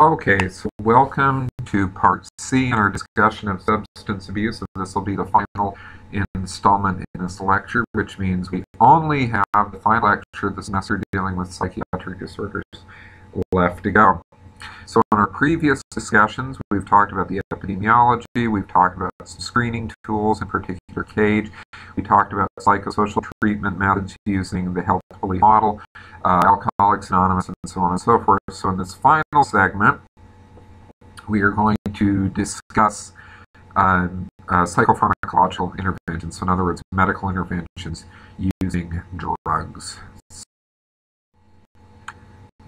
Okay, so welcome to part C in our discussion of substance abuse. This will be the final installment in this lecture, which means we only have the final lecture of the semester dealing with psychiatric disorders left to go. So in our previous discussions, we've talked about the epidemiology, we've talked about some screening tools, in particular CAGE, we talked about psychosocial treatment methods using the health belief model, Alcoholics Anonymous, and so on and so forth. So in this final segment, we are going to discuss psychopharmacological interventions, so in other words, medical interventions using drugs.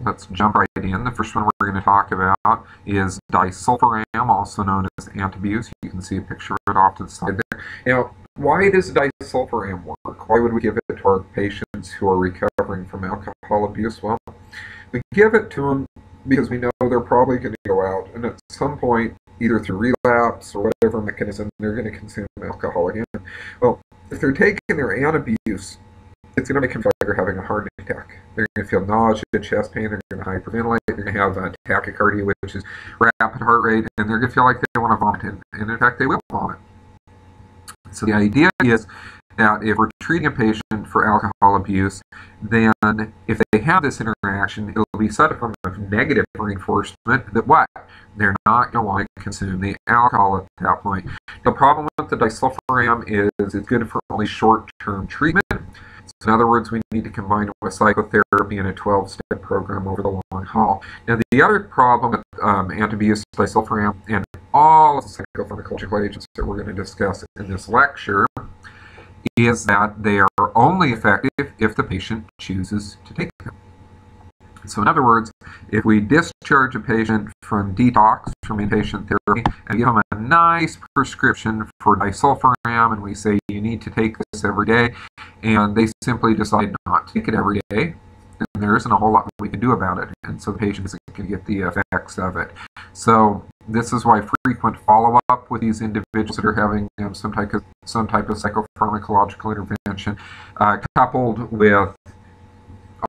Let's jump right in. The first one we're going to talk about is disulfiram, also known as antabuse. You can see a picture of it off to the side there. Now, why does disulfiram work? Why would we give it to our patients who are recovering from alcohol abuse? Well, we give it to them because we know they're probably going to go out, and at some point, either through relapse or whatever mechanism, they're going to consume alcohol again. Well, if they're taking their antabuse, it's going to make them feel like they're having a heart attack. They're going to feel nausea, chest pain, they're going to hyperventilate, they're going to have tachycardia, which is rapid heart rate, and they're going to feel like they want to vomit, and in fact, they will vomit. So the idea is that if we're treating a patient for alcohol abuse, then if they have this interaction, it'll be such a form of negative reinforcement that what? They're not going to want to consume the alcohol at that point. The problem with the disulfiram is it's good for only short-term treatment. So in other words, we need to combine it with psychotherapy and a 12-step program over the long haul. Now, the other problem with antabuse, disulfiram, and all of the psychopharmacological agents that we're going to discuss in this lecture is that they are only effective if the patient chooses to take them. So in other words, if we discharge a patient from detox, from inpatient therapy, and give them a nice prescription for disulfiram, and we say you need to take this every day, and they simply decide not to take it every day, then there isn't a whole lot we can do about it, and so the patient isn't going to get the effects of it. So this is why frequent follow-up with these individuals that are having some type of psychopharmacological intervention, coupled with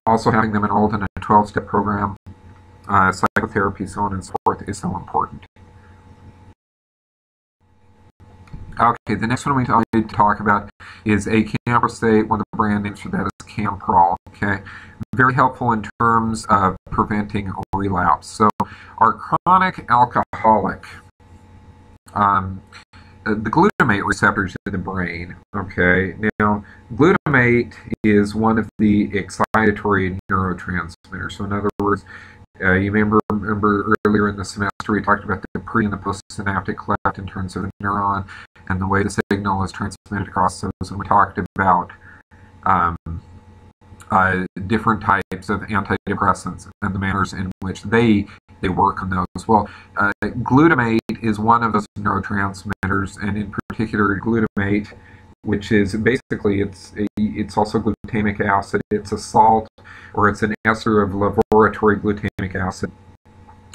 also having them enrolled in a 12-step program, psychotherapy, so on and so forth, is so important. Okay, the next one we need to talk about is acamprosate. One of the brand names for that is Camprol. Okay, very helpful in terms of preventing relapse. So, our chronic alcoholic, the glutamate receptors in the brain. Okay, now glutamate is one of the excitatory neurotransmitters. So, in other words, you remember earlier in the semester we talked about the pre and the postsynaptic cleft in terms of the neuron and the way the signal is transmitted across those, and we talked about different types of antidepressants and the manners in which they work on those. Well, glutamate is one of those neurotransmitters, and in particular glutamate, which is basically it's also glutamic acid. It's a salt, or it's an ester of laboratory glutamic acid.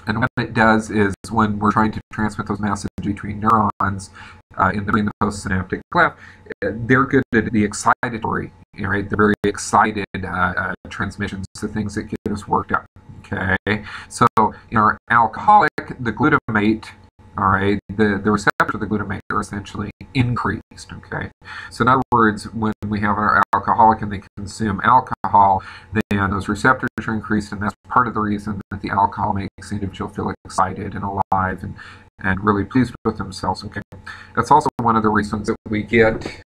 And what it does is when we're trying to transmit those messages between neurons in the postsynaptic cleft, they're good at the excitatory, right? They're very excited transmissions, the things that get us worked up. Okay, so in our alcoholic, the glutamate, all right, the receptors of the glutamate are essentially increased. Okay, so in other words, when we have our alcoholic and they consume alcohol, then those receptors are increased, and that's part of the reason that the alcohol makes the individual feel excited and alive and really pleased with themselves. Okay, that's also one of the reasons that we get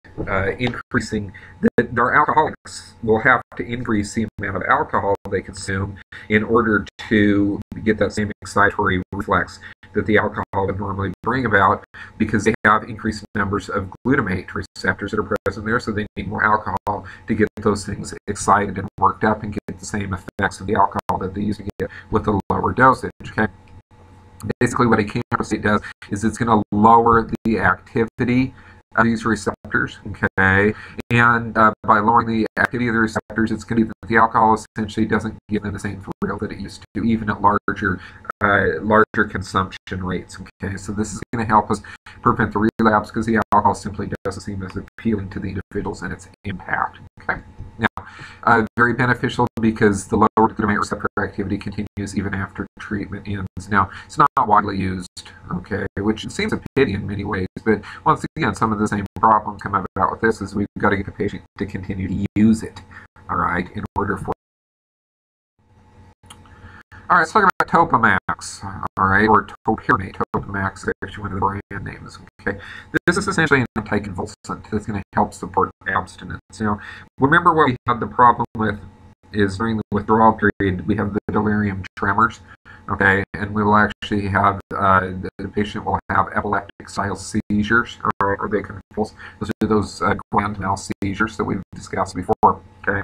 increasing, that our alcoholics will have to increase the amount of alcohol they consume in order to get that same excitatory reflex that the alcohol would normally bring about, because they have increased numbers of glutamate receptors that are present there, so they need more alcohol to get those things excited and worked up and get the same effects of the alcohol that they used to get with a lower dosage. Okay. Basically what acamprosate does is it's going to lower the activity of these receptors, okay, and by lowering the activity of the receptors, it's going to be that the alcohol essentially doesn't give them the same thrill that it used to, even at larger consumption rates. Okay, so this is going to help us prevent the relapse because the alcohol simply doesn't seem as appealing to the individuals and its impact. Okay. Very beneficial because the lower glutamate receptor activity continues even after treatment ends. Now, it's not widely used, okay, which seems a pity in many ways, but once again, some of the same problems come about with this is we've got to get the patient to continue to use it, all right, in order for... All right, let's talk about Topamax, all right, or Topiramate. Topamax is actually one of the brand names, okay? This is essentially an anticonvulsant that's going to help support abstinence. Now, remember what we had the problem with is during the withdrawal period, we have the delirium tremors, okay? And we will actually have, the patient will have epileptic-style seizures, or they convulse. Those are those grand mal seizures that we've discussed before, okay?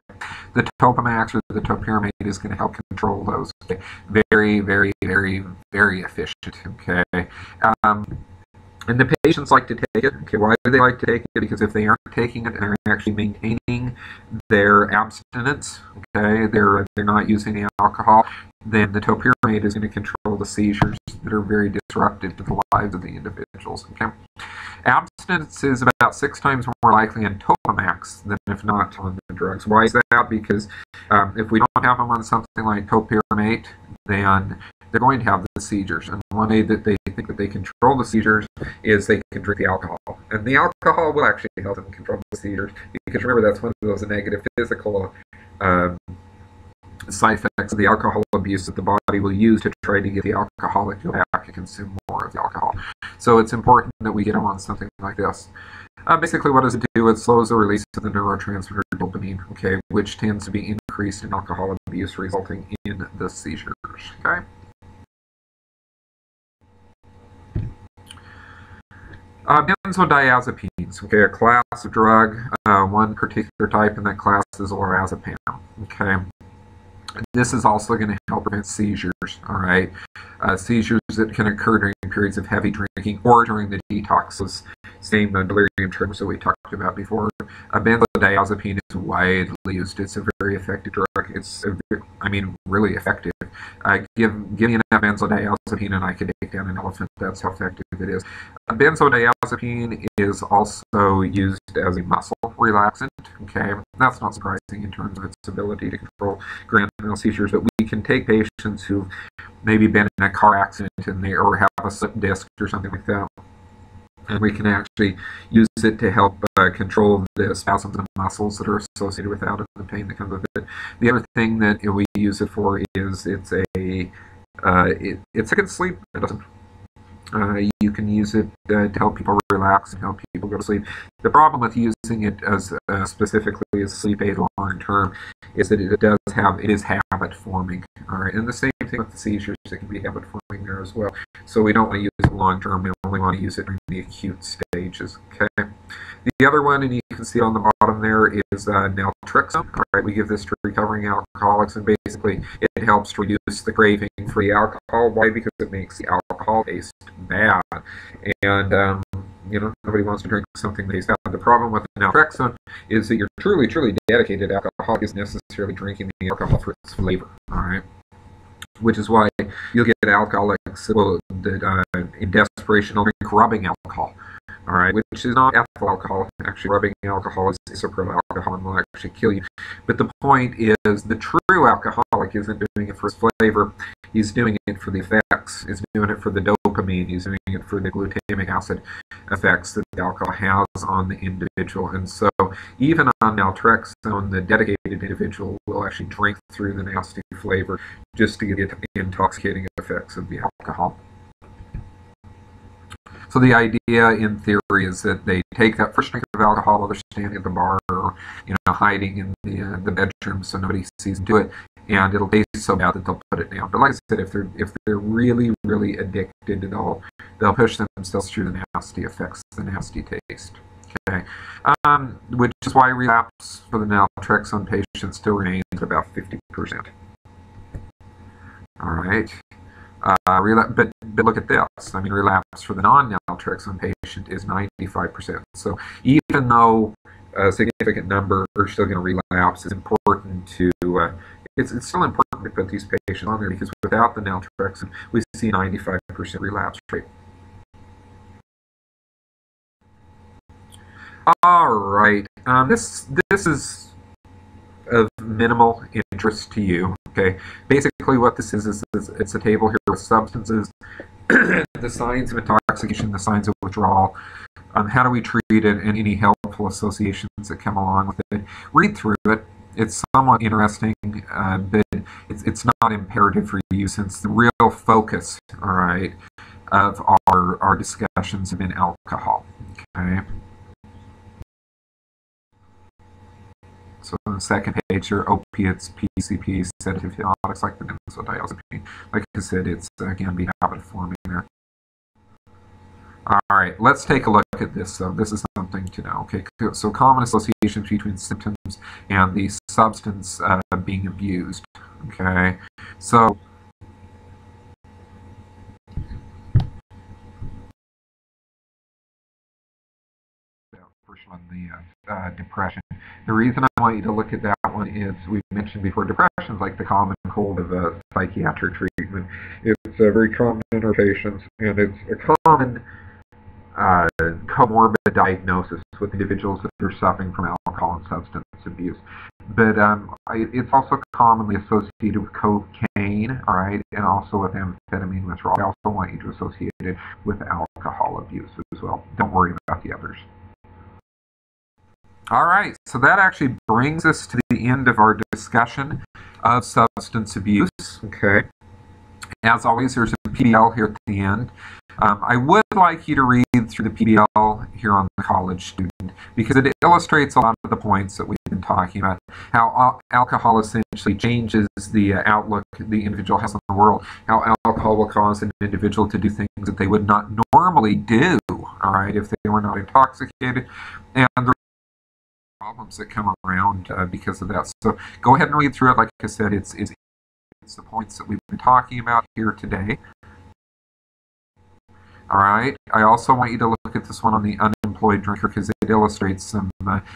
The Topamax or the Topiramate is going to help control those. Okay? Very, very, very, very efficient. Okay, and the patients like to take it. Okay, why do they like to take it? Because if they aren't taking it and they're actually maintaining their abstinence, okay, they're not using alcohol, then the Topiramate is going to control the seizures that are very disruptive to the lives of the individuals. Okay, abstinence is about 6 times more likely in Topamax than if not on the drugs. Why is that? Because if we don't have them on something like Topiramate, then they're going to have the seizures. And one way that they think that they control the seizures is they can drink the alcohol. And the alcohol will actually help them control the seizures, because remember, that's one of those negative physical side effects of the alcohol abuse that the body will use to try to get the alcoholic to go back and consume more of the alcohol. So it's important that we get them on something like this. Basically, what does it do? It slows the release of the neurotransmitter dopamine, okay, which tends to be increased in alcohol abuse, resulting in the seizures, okay? Benzodiazepines, okay, a class of drug. One particular type in that class is Lorazepam, okay? This is also going to help prevent seizures, all right? Seizures that can occur during periods of heavy drinking or during the detox, same delirium tremors that we talked about before. Benzodiazepine is widely used. It's a very effective drug. It's, really effective. Give me enough benzodiazepine and I can take down an elephant. That's how effective it is. Benzodiazepine is also used as a muscle relaxant, okay? That's not surprising in terms of its ability to control grand mal seizures, but we can take patients who've maybe been in a car accident or have a slip disc or something like that, and we can actually use it to help control the spasms of the muscles that are associated with that and the pain that comes with it. The other thing that we use it for is it's like a sleep medicine. You can use it to help people relax and help people go to sleep. The problem with using it as specifically as a sleep aid long term is that it is habit forming. All right, and the same thing with the seizures, it can be habit forming there as well. So we don't want to use it long term. We only want to use it during the acute stages. Okay. The other one, and you can see on the bottom there, is naltrexone. All right, we give this to recovering alcoholics, and basically it helps to reduce the craving for the alcohol. Why? Because it makes the alcohol taste bad, and nobody wants to drink something that tastes bad. The problem with naltrexone is that you're truly dedicated alcoholic isn't necessarily drinking the alcohol for its flavor. All right, which is why you'll get alcoholics that in desperation will drink rubbing alcohol. All right, which is not ethyl alcohol. Actually, rubbing alcohol is isopropyl alcohol and will actually kill you. But the point is, the true alcoholic isn't doing it for its flavor. He's doing it for the effects. He's doing it for the dopamine. He's doing it for the glutamic acid effects that the alcohol has on the individual. And so, even on naltrexone, the dedicated individual will actually drink through the nasty flavor just to get the intoxicating effects of the alcohol. So the idea, in theory, is that they take that first drink of alcohol while they're standing at the bar or hiding in the bedroom so nobody sees them do it, and it'll taste so bad that they'll put it down. But like I said, if they're really addicted, they'll push themselves through the nasty effects, the nasty taste. Okay, which is why relapse for the naltrexone patients still remains at about 50%. All right. But look at this. Relapse for the non-naltrexone patient is 95%. So even though a significant number are still going to relapse, it's important to it's still important to put these patients on there, because without the naltrexone, we see a 95% relapse rate. All right. This is of minimal interest to you. Okay, basically what this is it's a table here with substances, the signs of intoxication, the signs of withdrawal, how do we treat it, and any helpful associations that come along with it. Read through it. It's somewhat interesting, but it's not imperative for you, since the real focus, all right, of our discussions have been alcohol. Okay. So on the second page here, opiates, PCPs, sedative hypnotics like the benzodiazepine. Like I said, it's again be habit forming there. All right, let's take a look at this. So this is something to know. Okay, so common associations between symptoms and the substance being abused. Okay, so first one, the depression. The reason I want you to look at that one is we mentioned before, depression is like the common cold of psychiatric treatment. It's very common in our patients, and it's a common comorbid diagnosis with individuals that are suffering from alcohol and substance abuse. But it's also commonly associated with cocaine, all right, and also with amphetamine withdrawal. I also want you to associate it with alcohol abuse as well. Don't worry about the others. All right, so that actually brings us to the end of our discussion of substance abuse. Okay. As always, there's a PBL here at the end. I would like you to read through the PBL here on the college student, because it illustrates a lot of the points that we've been talking about, how alcohol essentially changes the outlook the individual has on the world, how alcohol will cause an individual to do things that they would not normally do, all right, if they were not intoxicated, and the problems that come around because of that. So go ahead and read through it. Like I said, it's the points that we've been talking about here today. All right. I also want you to look at this one on the unemployed drinker, because it illustrates some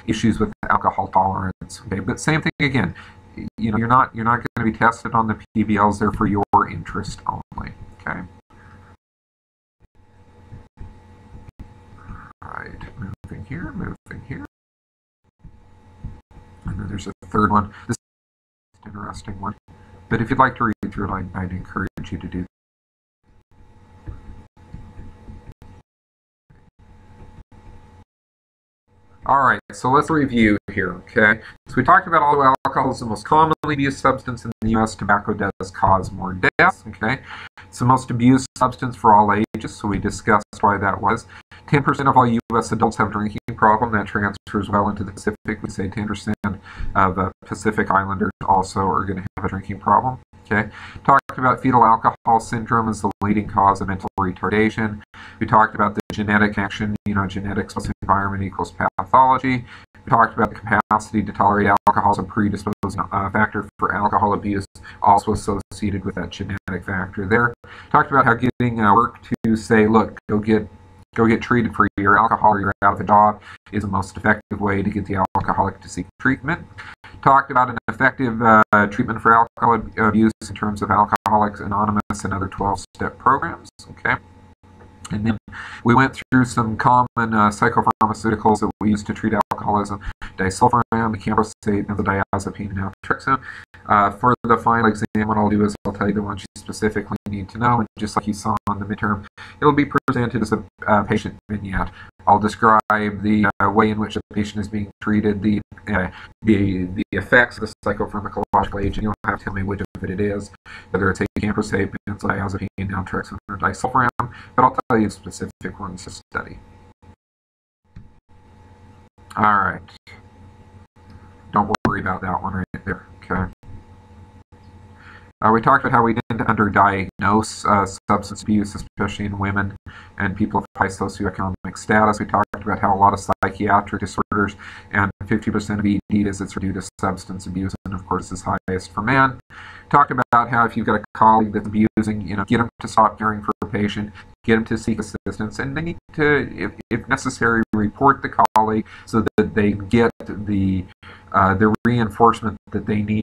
issues with alcohol tolerance. Okay, but same thing again. You know, you're not going to be tested on the PBLs. They're for your interest only. Okay. All right. Moving here. Moving here. And then there's a third one. This is an interesting one. But if you'd like to read through it, I'd encourage you to do that. All right, so let's review here, okay? So we talked about although alcohol is the most commonly used substance in the U.S., tobacco does cause more deaths, okay? It's the most abused substance for all ages, so we discussed why that was. 10% of all U.S. adults have a drinking problem. That transfers well into the Pacific. We say 10% of Pacific Islanders also are going to have a drinking problem. Okay. Talked about fetal alcohol syndrome as the leading cause of mental retardation. We talked about the genetic connection, genetics plus environment equals pathology. We talked about the capacity to tolerate alcohol as a predisposing factor for alcohol abuse, also associated with that genetic factor there. Talked about how getting work to say, look, go get treated for your alcohol or you're out of a job is the most effective way to get the alcoholic to seek treatment. Talked about an effective treatment for alcohol abuse in terms of Alcoholics Anonymous and other 12-step programs. Okay. And then we went through some common psychopharmaceuticals that we use to treat alcoholism: disulfiram, camprosate, benzodiazepine, and naltrexone. For the final exam, what I'll do is I'll tell you the ones you specifically need to know, and just like you saw on the midterm, it'll be presented as a patient vignette. I'll describe the way in which the patient is being treated, the effects of the psychopharmacological agent. You'll have to tell me which of it is, whether it's camprosate, benzodiazepine, naltrexone, or disulfiram, but I'll tell you specific ones to study. All right. Don't worry about that one right there, okay? We talked about how we tend to underdiagnose substance abuse, especially in women and people of high socioeconomic status. We talked about how a lot of psychiatric disorders and 50% of ED visits are due to substance abuse, and of course is highest for men. Talked about how if you've got a colleague that's abusing, get them to stop caring for a patient, get them to seek assistance, and they need to, if necessary, report the colleague so that they get the reinforcement that they need